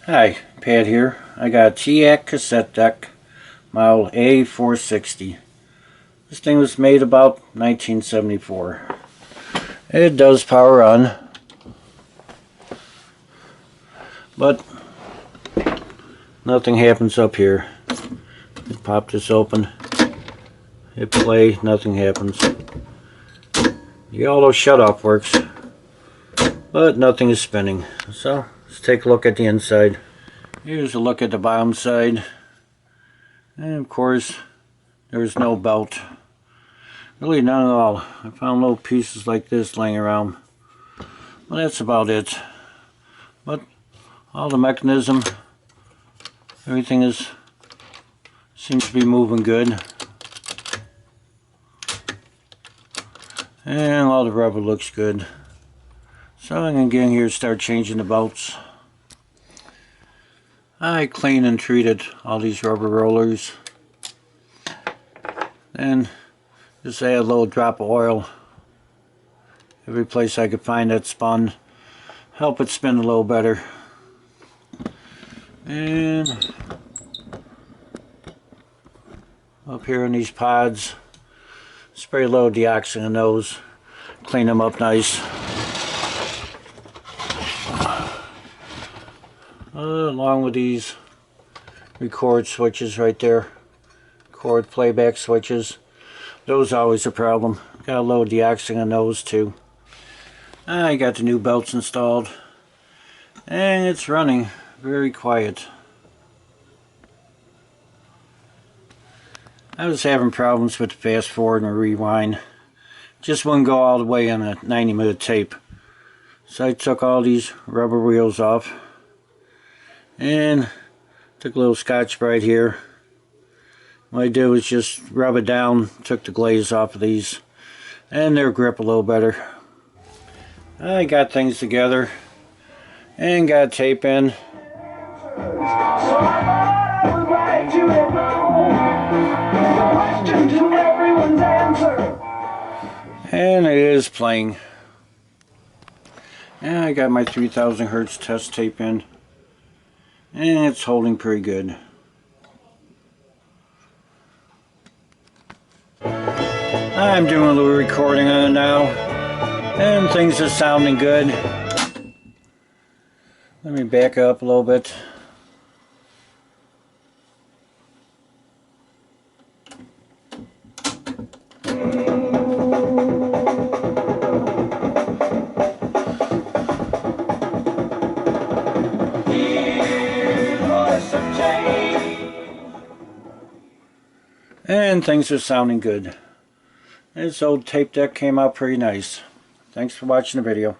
Hi, Pat here. I got a Teac cassette deck, model A460. This thing was made about 1974. It does power on, but nothing happens up here. You pop this open, hit play, nothing happens. The auto shutoff works, but nothing is spinning. So let's take a look at the inside. Here's a look at the bottom side, and of course there's no belt, really none at all. I found little pieces like this laying around, well, that's about it. But all the mechanism, everything seems to be moving good, and all the rubber looks good. So I'm going to get in here and start changing the belts. I cleaned and treated all these rubber rollers. Then just add a little drop of oil every place I could find that spun. Help it spin a little better. And up here in these pods, spray a little Teac A in those. Clean them up nice. Along with these record switches right there, record playback switches, those are always a problem. Got a little Teac A in those too. I got the new belts installed, and it's running very quiet. I was having problems with the fast forward and rewind. Just wouldn't go all the way on a 90-minute tape. So I took all these rubber wheels off and took a little Scotch-Brite here. What I did was just rub it down, took the glaze off of these, and they'll grip a little better. I got things together and got tape in. And it is playing. And I got my 3000 hertz test tape in, and it's holding pretty good. I'm doing a little recording on it now, and things are sounding good. Let me back up a little bit. And things are sounding good. This old tape deck came out pretty nice. Thanks for watching the video.